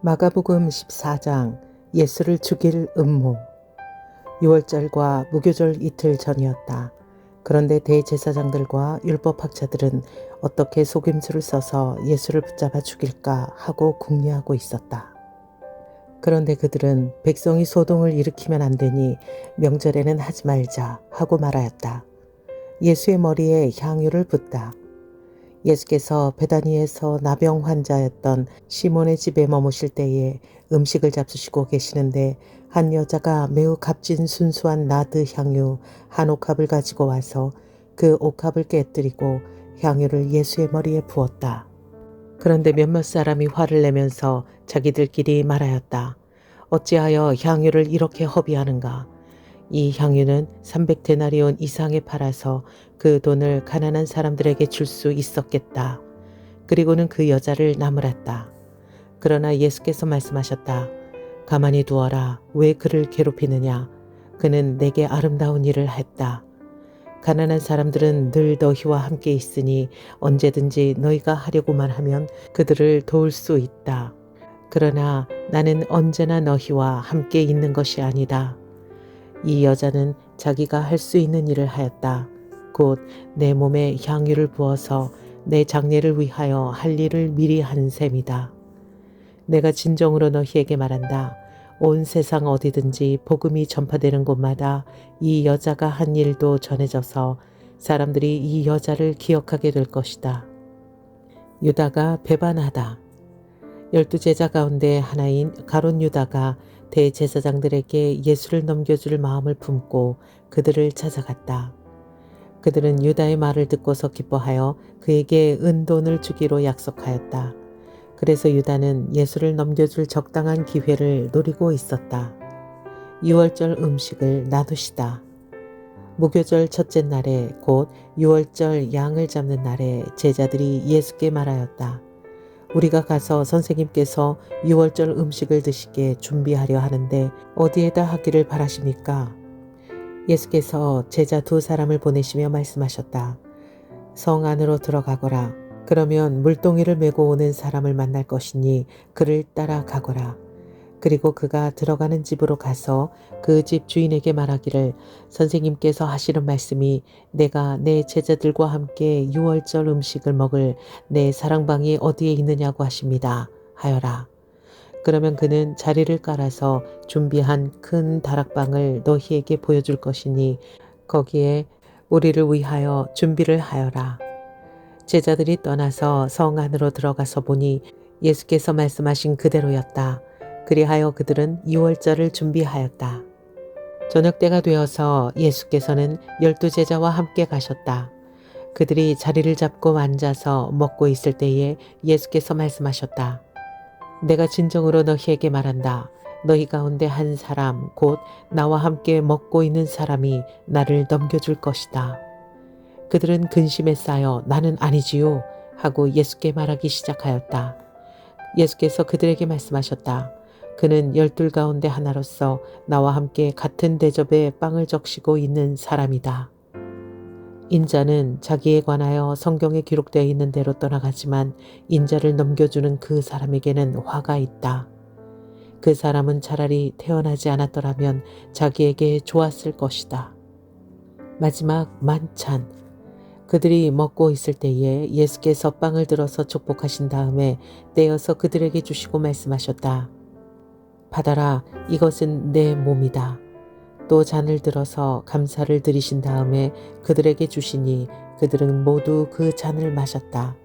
마가복음 14장 예수를 죽일 음모. 6월절과 무교절 이틀 전이었다. 그런데 대제사장들과 율법학자들은 어떻게 속임수를 써서 예수를 붙잡아 죽일까 하고 궁리하고 있었다. 그런데 그들은 백성이 소동을 일으키면 안 되니 명절에는 하지 말자 하고 말하였다. 예수의 머리에 향유를 붓다. 예수께서 베다니에서 나병 환자였던 시몬의 집에 머무실 때에 음식을 잡수시고 계시는데 한 여자가 매우 값진 순수한 나드 향유 한 옥합을 가지고 와서 그 옥합을 깨뜨리고 향유를 예수의 머리에 부었다. 그런데 몇몇 사람이 화를 내면서 자기들끼리 말하였다. 어찌하여 향유를 이렇게 허비하는가? 이 향유는 300데나리온 이상에 팔아서 그 돈을 가난한 사람들에게 줄 수 있었겠다. 그리고는 그 여자를 나무랐다. 그러나 예수께서 말씀하셨다. 가만히 두어라. 왜 그를 괴롭히느냐? 그는 내게 아름다운 일을 했다. 가난한 사람들은 늘 너희와 함께 있으니 언제든지 너희가 하려고만 하면 그들을 도울 수 있다. 그러나 나는 언제나 너희와 함께 있는 것이 아니다. 이 여자는 자기가 할 수 있는 일을 하였다. 곧 내 몸에 향유를 부어서 내 장례를 위하여 할 일을 미리 한 셈이다. 내가 진정으로 너희에게 말한다. 온 세상 어디든지 복음이 전파되는 곳마다 이 여자가 한 일도 전해져서 사람들이 이 여자를 기억하게 될 것이다. 유다가 배반하다. 12제자 가운데 하나인 가룟 유다가 대제사장들에게 예수를 넘겨줄 마음을 품고 그들을 찾아갔다. 그들은 유다의 말을 듣고서 기뻐하여 그에게 은돈을 주기로 약속하였다. 그래서 유다는 예수를 넘겨줄 적당한 기회를 노리고 있었다. 6월절 음식을 나누시다. 무교절 첫째 날에 곧 6월절 양을 잡는 날에 제자들이 예수께 말하였다. 우리가 가서 선생님께서 6월절 음식을 드시게 준비하려 하는데 어디에다 하기를 바라십니까? 예수께서 제자 2사람을 보내시며 말씀하셨다. 성 안으로 들어가거라. 그러면 물동이를 메고 오는 사람을 만날 것이니 그를 따라 가거라. 그리고 그가 들어가는 집으로 가서 그 집 주인에게 말하기를 선생님께서 하시는 말씀이 내가 내 제자들과 함께 6월절 음식을 먹을 내 사랑방이 어디에 있느냐고 하십니다. 하여라. 그러면 그는 자리를 깔아서 준비한 큰 다락방을 너희에게 보여줄 것이니 거기에 우리를 위하여 준비를 하여라. 제자들이 떠나서 성 안으로 들어가서 보니 예수께서 말씀하신 그대로였다. 그리하여 그들은 6월절을 준비하였다. 저녁 때가 되어서 예수께서는 12제자와 함께 가셨다. 그들이 자리를 잡고 앉아서 먹고 있을 때에 예수께서 말씀하셨다. 내가 진정으로 너희에게 말한다. 너희 가운데 한 사람 곧 나와 함께 먹고 있는 사람이 나를 넘겨줄 것이다. 그들은 근심에 쌓여 나는 아니지요 하고 예수께 말하기 시작하였다. 예수께서 그들에게 말씀하셨다. 그는 12 가운데 하나로서 나와 함께 같은 대접에 빵을 적시고 있는 사람이다. 인자는 자기에 관하여 성경에 기록되어 있는 대로 떠나가지만 인자를 넘겨주는 그 사람에게는 화가 있다. 그 사람은 차라리 태어나지 않았더라면 자기에게 좋았을 것이다. 마지막 만찬. 그들이 먹고 있을 때에 예수께서 빵을 들어서 축복하신 다음에 떼어서 그들에게 주시고 말씀하셨다. 받아라, 이것은 내 몸이다. 또 잔을 들어서 감사를 드리신 다음에 그들에게 주시니 그들은 모두 그 잔을 마셨다.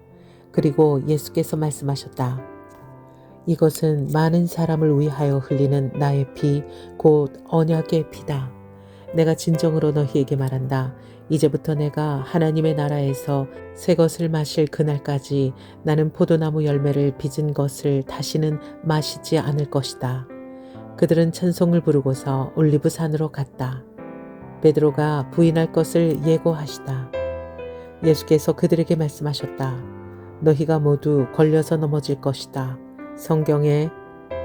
그리고 예수께서 말씀하셨다. 이것은 많은 사람을 위하여 흘리는 나의 피, 곧 언약의 피다. 내가 진정으로 너희에게 말한다. 이제부터 내가 하나님의 나라에서 새 것을 마실 그날까지 나는 포도나무 열매를 빚은 것을 다시는 마시지 않을 것이다. 그들은 찬송을 부르고서 올리브산으로 갔다. 베드로가 부인할 것을 예고하시다. 예수께서 그들에게 말씀하셨다. 너희가 모두 걸려서 넘어질 것이다. 성경에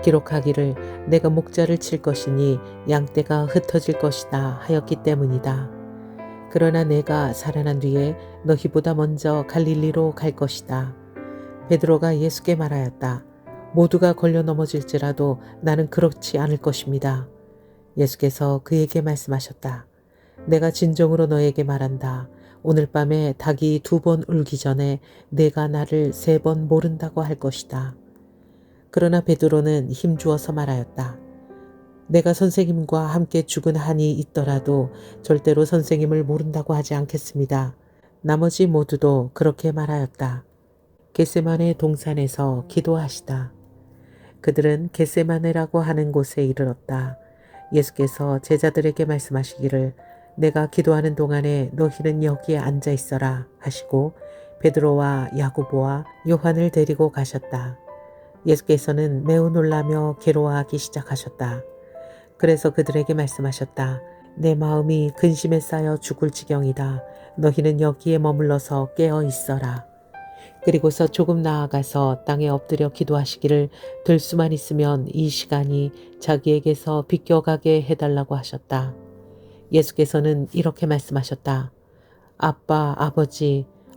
기록하기를 내가 목자를 칠 것이니 양떼가 흩어질 것이다 하였기 때문이다. 그러나 내가 살아난 뒤에 너희보다 먼저 갈릴리로 갈 것이다. 베드로가 예수께 말하였다. 모두가 걸려 넘어질지라도 나는 그렇지 않을 것입니다. 예수께서 그에게 말씀하셨다. 내가 진정으로 너에게 말한다. 오늘 밤에 닭이 2번 울기 전에 내가 나를 3번 모른다고 할 것이다. 그러나 베드로는 힘주어서 말하였다. 내가 선생님과 함께 죽은 한이 있더라도 절대로 선생님을 모른다고 하지 않겠습니다. 나머지 모두도 그렇게 말하였다. 겟세마네 동산에서 기도하시다. 그들은 겟세마네라고 하는 곳에 이르렀다. 예수께서 제자들에게 말씀하시기를 내가 기도하는 동안에 너희는 여기에 앉아 있어라 하시고 베드로와 야고보와 요한을 데리고 가셨다. 예수께서는 매우 놀라며 괴로워하기 시작하셨다. 그래서 그들에게 말씀하셨다. 내 마음이 근심에 쌓여 죽을 지경이다. 너희는 여기에 머물러서 깨어 있어라. 그리고서 조금 나아가서 땅에 엎드려 기도하시기를 들 수만 있으면 이 시간이 자기에게서 비껴가게 해달라고 하셨다. 예수께서는 이렇게 말씀하셨다. 아빠,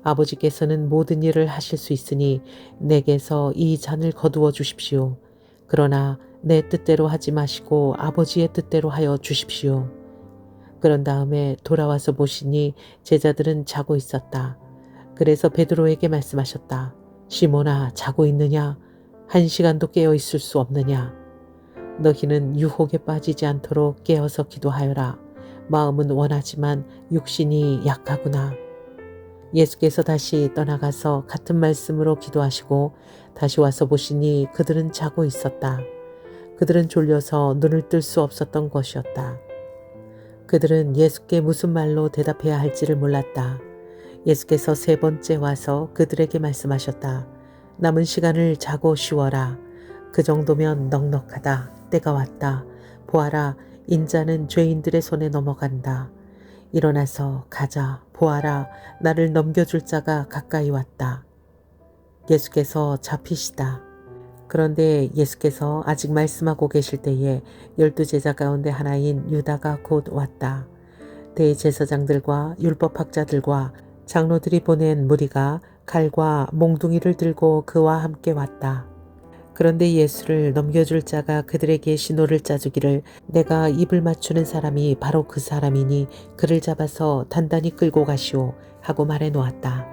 아버지께서는 모든 일을 하실 수 있으니 내게서 이 잔을 거두어 주십시오. 그러나 내 뜻대로 하지 마시고 아버지의 뜻대로 하여 주십시오. 그런 다음에 돌아와서 보시니 제자들은 자고 있었다. 그래서 베드로에게 말씀하셨다. 시몬아, 자고 있느냐? 1시간도 깨어 있을 수 없느냐? 너희는 유혹에 빠지지 않도록 깨어서 기도하여라. 마음은 원하지만 육신이 약하구나. 예수께서 다시 떠나가서 같은 말씀으로 기도하시고 다시 와서 보시니 그들은 자고 있었다. 그들은 졸려서 눈을 뜰 수 없었던 것이었다. 그들은 예수께 무슨 말로 대답해야 할지를 몰랐다. 예수께서 3번째 와서 그들에게 말씀하셨다. 남은 시간을 자고 쉬어라. 그 정도면 넉넉하다. 때가 왔다. 보아라, 인자는 죄인들의 손에 넘어간다. 일어나서 가자. 보아라, 나를 넘겨줄 자가 가까이 왔다. 예수께서 잡히시다. 그런데 예수께서 아직 말씀하고 계실 때에 12제자 가운데 하나인 유다가 곧 왔다. 대제사장들과 율법학자들과 장로들이 보낸 무리가 칼과 몽둥이를 들고 그와 함께 왔다. 그런데 예수를 넘겨줄 자가 그들에게 신호를 짜주기를 내가 입을 맞추는 사람이 바로 그 사람이니 그를 잡아서 단단히 끌고 가시오 하고 말해 놓았다.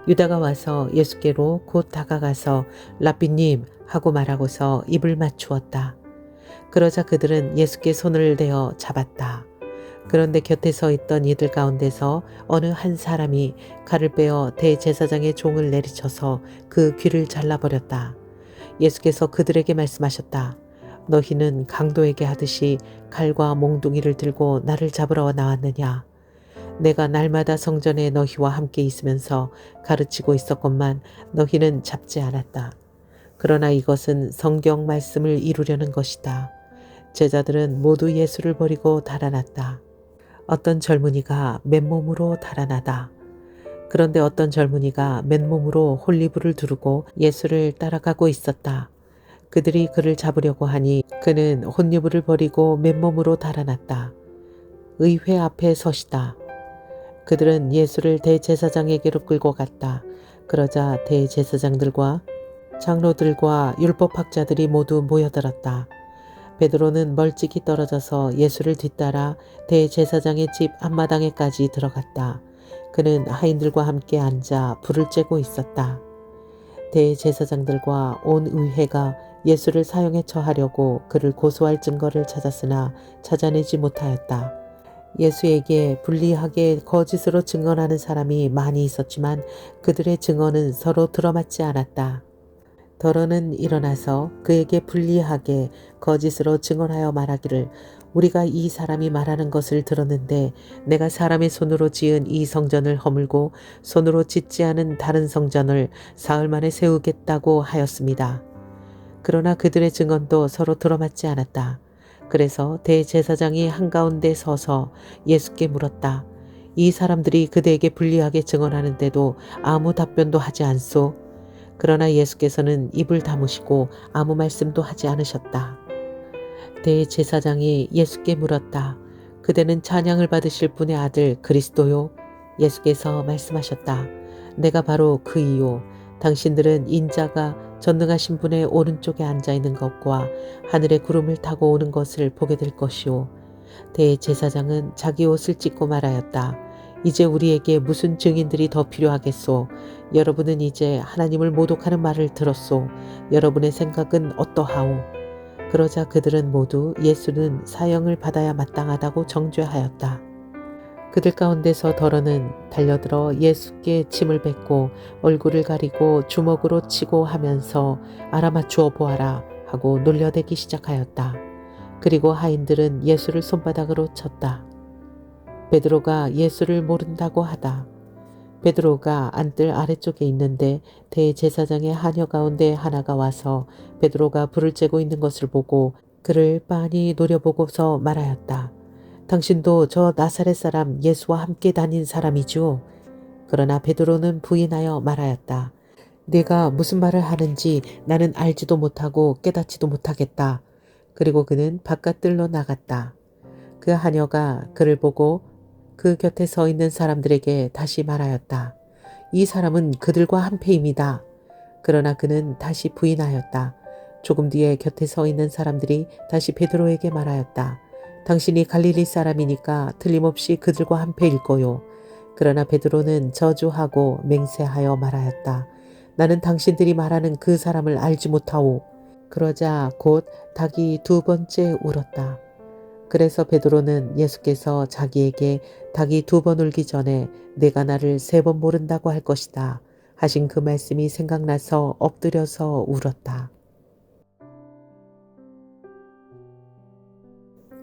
유다가 와서 예수께로 곧 다가가서 라삐님 하고 말하고서 입을 맞추었다. 그러자 그들은 예수께 손을 대어 잡았다. 그런데 곁에 서 있던 이들 가운데서 어느 한 사람이 칼을 빼어 대제사장의 종을 내리쳐서 그 귀를 잘라버렸다. 예수께서 그들에게 말씀하셨다. 너희는 강도에게 하듯이 칼과 몽둥이를 들고 나를 잡으러 나왔느냐. 내가 날마다 성전에 너희와 함께 있으면서 가르치고 있었건만 너희는 잡지 않았다. 그러나 이것은 성경 말씀을 이루려는 것이다. 제자들은 모두 예수를 버리고 달아났다. 어떤 젊은이가 맨몸으로 달아나다. 그런데 어떤 젊은이가 맨몸으로 홀리불을 두르고 예수를 따라가고 있었다. 그들이 그를 잡으려고 하니 그는 홀리불을 버리고 맨몸으로 달아났다. 의회 앞에 서시다. 그들은 예수를 대제사장에게로 끌고 갔다. 그러자 대제사장들과 장로들과 율법학자들이 모두 모여들었다. 베드로는 멀찍이 떨어져서 예수를 뒤따라 대제사장의 집 앞마당에까지 들어갔다. 그는 하인들과 함께 앉아 불을 쬐고 있었다. 대제사장들과 온 의회가 예수를 사형에 처하려고 그를 고소할 증거를 찾았으나 찾아내지 못하였다. 예수에게 불리하게 거짓으로 증언하는 사람이 많이 있었지만 그들의 증언은 서로 들어맞지 않았다. 더러는 일어나서 그에게 불리하게 거짓으로 증언하여 말하기를 우리가 이 사람이 말하는 것을 들었는데 내가 사람의 손으로 지은 이 성전을 허물고 손으로 짓지 않은 다른 성전을 사흘 만에 세우겠다고 하였습니다. 그러나 그들의 증언도 서로 들어맞지 않았다. 그래서 대제사장이 한가운데 서서 예수께 물었다. 이 사람들이 그대에게 불리하게 증언하는데도 아무 답변도 하지 않소? 그러나 예수께서는 입을 다무시고 아무 말씀도 하지 않으셨다. 대제사장이 예수께 물었다. 그대는 찬양을 받으실 분의 아들 그리스도요? 예수께서 말씀하셨다. 내가 바로 그이요. 당신들은 인자가 전능하신 분의 오른쪽에 앉아 있는 것과 하늘의 구름을 타고 오는 것을 보게 될 것이요. 대제사장은 자기 옷을 찢고 말하였다. 이제 우리에게 무슨 증인들이 더 필요하겠소? 여러분은 이제 하나님을 모독하는 말을 들었소. 여러분의 생각은 어떠하오? 그러자 그들은 모두 예수는 사형을 받아야 마땅하다고 정죄하였다. 그들 가운데서 더러는 달려들어 예수께 침을 뱉고 얼굴을 가리고 주먹으로 치고 하면서 알아맞추어 보아라 하고 놀려대기 시작하였다. 그리고 하인들은 예수를 손바닥으로 쳤다. 베드로가 예수를 모른다고 하다. 베드로가 안뜰 아래쪽에 있는데 대제사장의 하녀 가운데 하나가 와서 베드로가 불을 쬐고 있는 것을 보고 그를 빤히 노려보고서 말하였다. 당신도 저 나사렛 사람 예수와 함께 다닌 사람이죠. 그러나 베드로는 부인하여 말하였다. 네가 무슨 말을 하는지 나는 알지도 못하고 깨닫지도 못하겠다. 그리고 그는 바깥들로 나갔다. 그 하녀가 그를 보고 그 곁에 서 있는 사람들에게 다시 말하였다. 이 사람은 그들과 한패입니다. 그러나 그는 다시 부인하였다. 조금 뒤에 곁에 서 있는 사람들이 다시 베드로에게 말하였다. 당신이 갈릴리 사람이니까 틀림없이 그들과 한패일 거요. 그러나 베드로는 저주하고 맹세하여 말하였다. 나는 당신들이 말하는 그 사람을 알지 못하오. 그러자 곧 닭이 두 번째 울었다. 그래서 베드로는 예수께서 자기에게 닭이 두 번 울기 전에 내가 나를 세 번 모른다고 할 것이다 하신 그 말씀이 생각나서 엎드려서 울었다.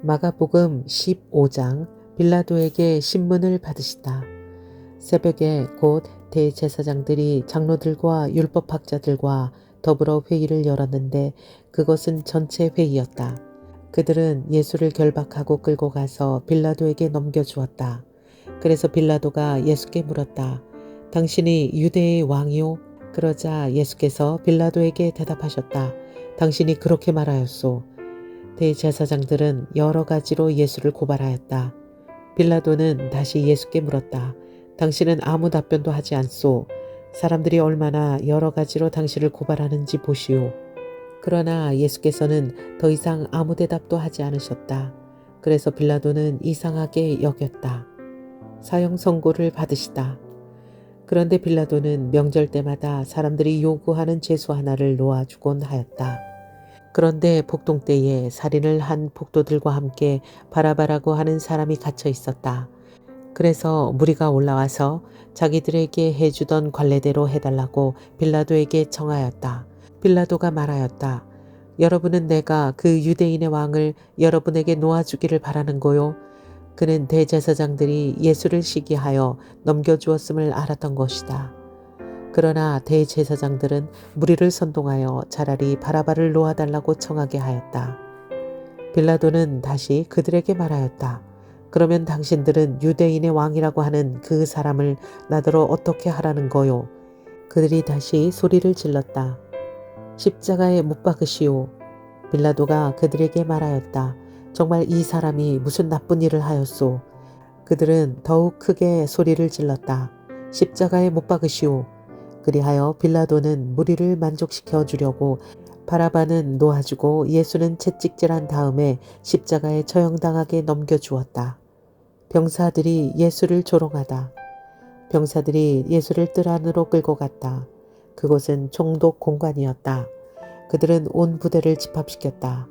마가복음 15장 빌라도에게 신문을 받으시다. 새벽에 곧 대제사장들이 장로들과 율법학자들과 더불어 회의를 열었는데 그것은 전체 회의였다. 그들은 예수를 결박하고 끌고 가서 빌라도에게 넘겨주었다. 그래서 빌라도가 예수께 물었다. 당신이 유대의 왕이요? 그러자 예수께서 빌라도에게 대답하셨다. 당신이 그렇게 말하였소. 대제사장들은 여러 가지로 예수를 고발하였다. 빌라도는 다시 예수께 물었다. 당신은 아무 답변도 하지 않소. 사람들이 얼마나 여러 가지로 당신을 고발하는지 보시오. 그러나 예수께서는 더 이상 아무 대답도 하지 않으셨다. 그래서 빌라도는 이상하게 여겼다. 사형 선고를 받으시다. 그런데 빌라도는 명절 때마다 사람들이 요구하는 제수 하나를 놓아주곤 하였다. 그런데 복동 때에 살인을 한 폭도들과 함께 바라바라고 하는 사람이 갇혀 있었다. 그래서 무리가 올라와서 자기들에게 해주던 관례대로 해달라고 빌라도에게 청하였다. 빌라도가 말하였다. 여러분은 내가 그 유대인의 왕을 여러분에게 놓아주기를 바라는 거요. 그는 대제사장들이 예수를 시기하여 넘겨주었음을 알았던 것이다. 그러나 대제사장들은 무리를 선동하여 차라리 바라바를 놓아달라고 청하게 하였다. 빌라도는 다시 그들에게 말하였다. 그러면 당신들은 유대인의 왕이라고 하는 그 사람을 나더러 어떻게 하라는 거요? 그들이 다시 소리를 질렀다. 십자가에 못 박으시오. 빌라도가 그들에게 말하였다. 정말 이 사람이 무슨 나쁜 일을 하였소. 그들은 더욱 크게 소리를 질렀다. 십자가에 못 박으시오. 그리하여 빌라도는 무리를 만족시켜 주려고 바라바는 놓아주고 예수는 채찍질한 다음에 십자가에 처형당하게 넘겨주었다. 병사들이 예수를 조롱하다. 병사들이 예수를 뜰 안으로 끌고 갔다. 그곳은 총독 공관이었다. 그들은 온 부대를 집합시켰다.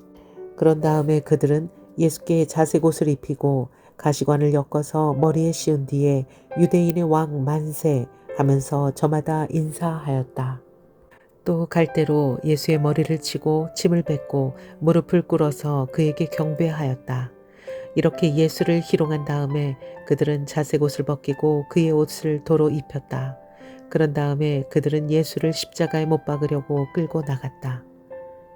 그런 다음에 그들은 예수께 자색 옷을 입히고 가시관을 엮어서 머리에 씌운 뒤에 유대인의 왕 만세 하면서 저마다 인사하였다. 또 갈대로 예수의 머리를 치고 침을 뱉고 무릎을 꿇어서 그에게 경배하였다. 이렇게 예수를 희롱한 다음에 그들은 자색 옷을 벗기고 그의 옷을 도로 입혔다. 그런 다음에 그들은 예수를 십자가에 못 박으려고 끌고 나갔다.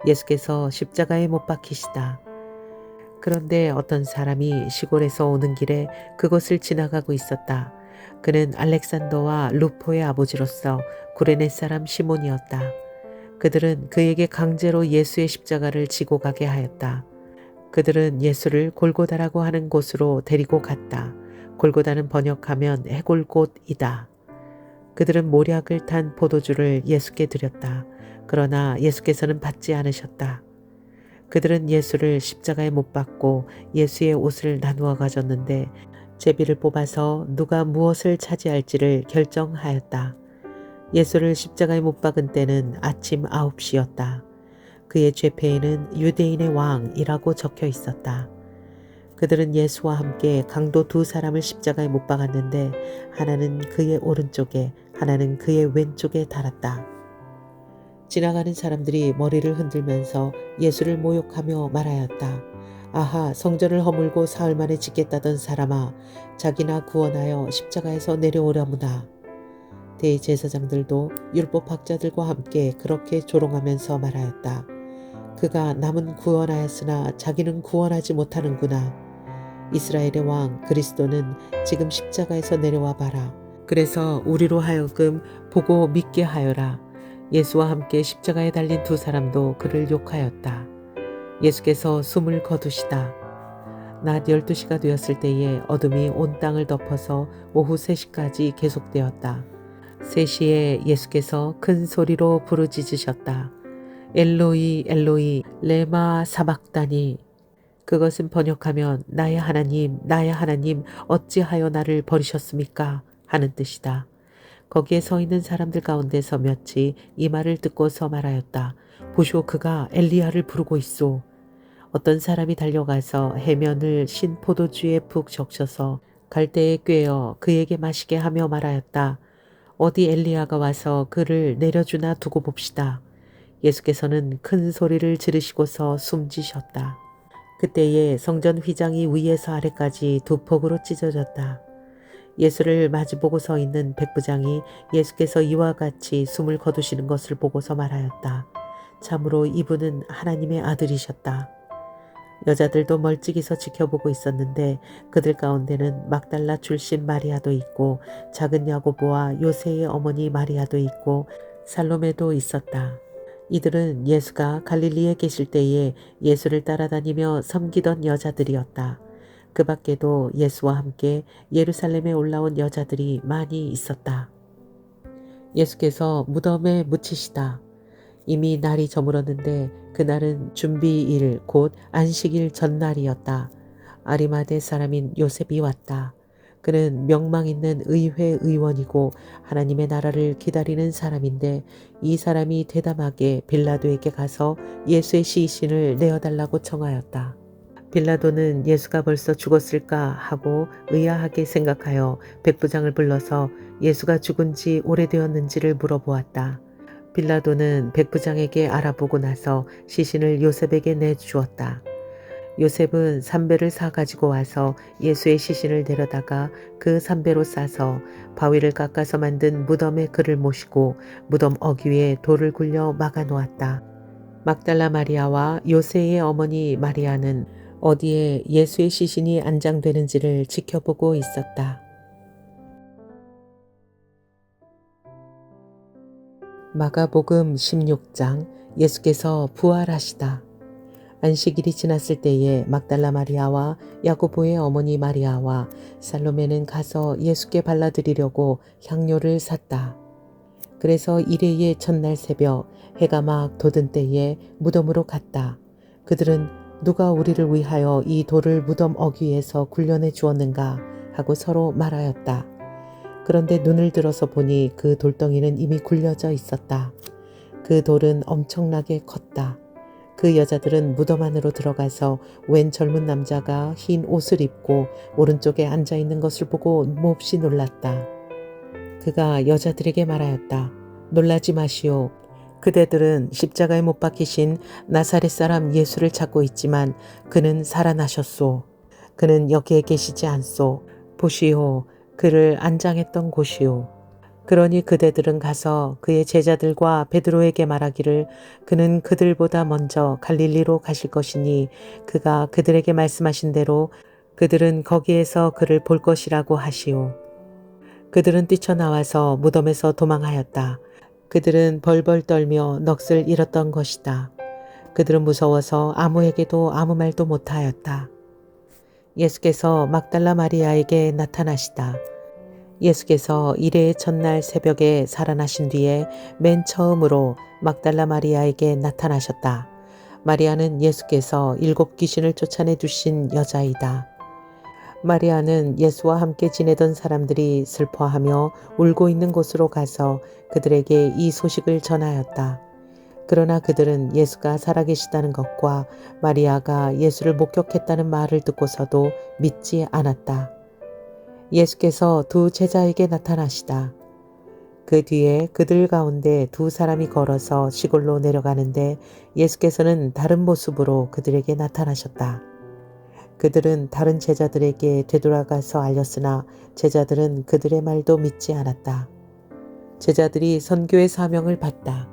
예수께서 십자가에 못 박히시다. 그런데 어떤 사람이 시골에서 오는 길에 그곳을 지나가고 있었다. 그는 알렉산더와 루포의 아버지로서 구레네 사람 시몬이었다. 그들은 그에게 강제로 예수의 십자가를 지고 가게 하였다. 그들은 예수를 골고다라고 하는 곳으로 데리고 갔다. 골고다는 번역하면 해골곳이다. 그들은 모략을 탄 포도주를 예수께 드렸다. 그러나 예수께서는 받지 않으셨다. 그들은 예수를 십자가에 못 박고 예수의 옷을 나누어 가졌는데 제비를 뽑아서 누가 무엇을 차지할지를 결정하였다. 예수를 십자가에 못 박은 때는 아침 9시였다. 그의 죄패에는 유대인의 왕이라고 적혀 있었다. 그들은 예수와 함께 강도 두 사람을 십자가에 못 박았는데 하나는 그의 오른쪽에 하나는 그의 왼쪽에 달았다. 지나가는 사람들이 머리를 흔들면서 예수를 모욕하며 말하였다. 아하, 성전을 허물고 사흘 만에 짓겠다던 사람아, 자기나 구원하여 십자가에서 내려오려무나. 대제사장들도 율법학자들과 함께 그렇게 조롱하면서 말하였다. 그가 남은 구원하였으나 자기는 구원하지 못하는구나. 이스라엘의 왕 그리스도는 지금 십자가에서 내려와 봐라. 그래서 우리로 하여금 보고 믿게 하여라. 예수와 함께 십자가에 달린 두 사람도 그를 욕하였다. 예수께서 숨을 거두시다. 낮 12시가 되었을 때에 어둠이 온 땅을 덮어서 오후 3시까지 계속되었다. 3시에 예수께서 큰 소리로 부르짖으셨다. 엘로이 엘로이 레마 사박다니. 그것은 번역하면 나의 하나님 어찌하여 나를 버리셨습니까? 하는 뜻이다. 거기에 서 있는 사람들 가운데서 몇이 이 말을 듣고서 말하였다. 보시오, 그가 엘리야를 부르고 있소. 어떤 사람이 달려가서 해면을 신 포도주에 푹 적셔서 갈대에 꿰어 그에게 마시게 하며 말하였다. 어디 엘리야가 와서 그를 내려주나 두고 봅시다. 예수께서는 큰 소리를 지르시고서 숨지셨다. 그때에 성전 휘장이 위에서 아래까지 두 폭으로 찢어졌다. 예수를 마주보고 서 있는 백부장이 예수께서 이와 같이 숨을 거두시는 것을 보고서 말하였다. 참으로 이분은 하나님의 아들이셨다. 여자들도 멀찍이서 지켜보고 있었는데 그들 가운데는 막달라 출신 마리아도 있고 작은 야고보와 요새의 어머니 마리아도 있고 살로메도 있었다. 이들은 예수가 갈릴리에 계실 때에 예수를 따라다니며 섬기던 여자들이었다. 그 밖에도 예수와 함께 예루살렘에 올라온 여자들이 많이 있었다. 예수께서 무덤에 묻히시다. 이미 날이 저물었는데 그날은 준비일 곧 안식일 전날이었다. 아리마대 사람인 요셉이 왔다. 그는 명망 있는 의회 의원이고 하나님의 나라를 기다리는 사람인데 이 사람이 대담하게 빌라도에게 가서 예수의 시신을 내어달라고 청하였다. 빌라도는 예수가 벌써 죽었을까 하고 의아하게 생각하여 백부장을 불러서 예수가 죽은 지 오래되었는지를 물어보았다. 빌라도는 백부장에게 알아보고 나서 시신을 요셉에게 내주었다. 요셉은 삼배를 사 가지고 와서 예수의 시신을 데려다가 그 삼배로 싸서 바위를 깎아서 만든 무덤에 그를 모시고 무덤 어귀 위에 돌을 굴려 막아 놓았다. 막달라 마리아와 요새의 어머니 마리아는 어디에 예수의 시신이 안장되는지를 지켜보고 있었다. 마가복음 16장. 예수께서 부활하시다. 안식일이 지났을 때에 막달라 마리아와 야고보의 어머니 마리아와 살로메는 가서 예수께 발라드리려고 향료를 샀다. 그래서 이레의 첫날 새벽 해가 막 돋은 때에 무덤으로 갔다. 그들은 누가 우리를 위하여 이 돌을 무덤 어귀에서 굴려내 주었는가 하고 서로 말하였다. 그런데 눈을 들어서 보니 그 돌덩이는 이미 굴려져 있었다. 그 돌은 엄청나게 컸다. 그 여자들은 무덤 안으로 들어가서 웬 젊은 남자가 흰 옷을 입고 오른쪽에 앉아 있는 것을 보고 몹시 놀랐다. 그가 여자들에게 말하였다. 놀라지 마시오. 그대들은 십자가에 못 박히신 나사렛 사람 예수를 찾고 있지만 그는 살아나셨소. 그는 여기에 계시지 않소. 보시오. 그를 안장했던 곳이오. 그러니 그대들은 가서 그의 제자들과 베드로에게 말하기를 그는 그들보다 먼저 갈릴리로 가실 것이니 그가 그들에게 말씀하신 대로 그들은 거기에서 그를 볼 것이라고 하시오. 그들은 뛰쳐나와서 무덤에서 도망하였다. 그들은 벌벌 떨며 넋을 잃었던 것이다. 그들은 무서워서 아무에게도 아무 말도 못하였다. 예수께서 막달라 마리아에게 나타나시다. 예수께서 일회의 첫날 새벽에 살아나신 뒤에 맨 처음으로 막달라 마리아에게 나타나셨다. 마리아는 예수께서 7 귀신을 쫓아내 두신 여자이다. 마리아는 예수와 함께 지내던 사람들이 슬퍼하며 울고 있는 곳으로 가서 그들에게 이 소식을 전하였다. 그러나 그들은 예수가 살아계시다는 것과 마리아가 예수를 목격했다는 말을 듣고서도 믿지 않았다. 예수께서 2 제자에게 나타나시다. 그 뒤에 그들 가운데 2 사람이 걸어서 시골로 내려가는데 예수께서는 다른 모습으로 그들에게 나타나셨다. 그들은 다른 제자들에게 되돌아가서 알렸으나 제자들은 그들의 말도 믿지 않았다. 제자들이 선교의 사명을 받다.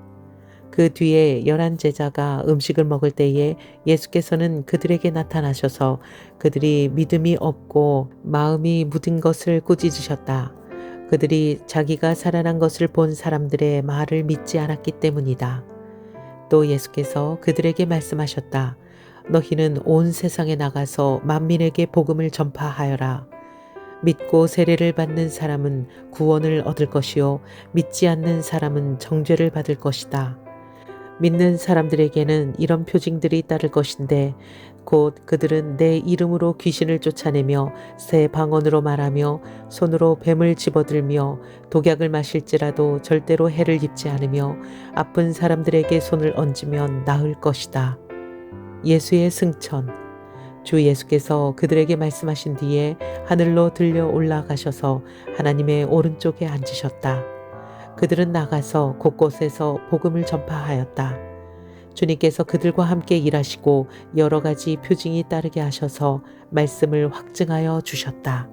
그 뒤에 11 제자가 음식을 먹을 때에 예수께서는 그들에게 나타나셔서 그들이 믿음이 없고 마음이 무딘 것을 꾸짖으셨다. 그들이 자기가 살아난 것을 본 사람들의 말을 믿지 않았기 때문이다. 또 예수께서 그들에게 말씀하셨다. 너희는 온 세상에 나가서 만민에게 복음을 전파하여라. 믿고 세례를 받는 사람은 구원을 얻을 것이요 믿지 않는 사람은 정죄를 받을 것이다. 믿는 사람들에게는 이런 표징들이 따를 것인데 곧 그들은 내 이름으로 귀신을 쫓아내며 새 방언으로 말하며 손으로 뱀을 집어들며 독약을 마실지라도 절대로 해를 입지 않으며 아픈 사람들에게 손을 얹으면 나을 것이다. 예수의 승천. 주 예수께서 그들에게 말씀하신 뒤에 하늘로 들려 올라가셔서 하나님의 오른쪽에 앉으셨다. 그들은 나가서 곳곳에서 복음을 전파하였다. 주님께서 그들과 함께 일하시고 여러 가지 표징이 따르게 하셔서 말씀을 확증하여 주셨다.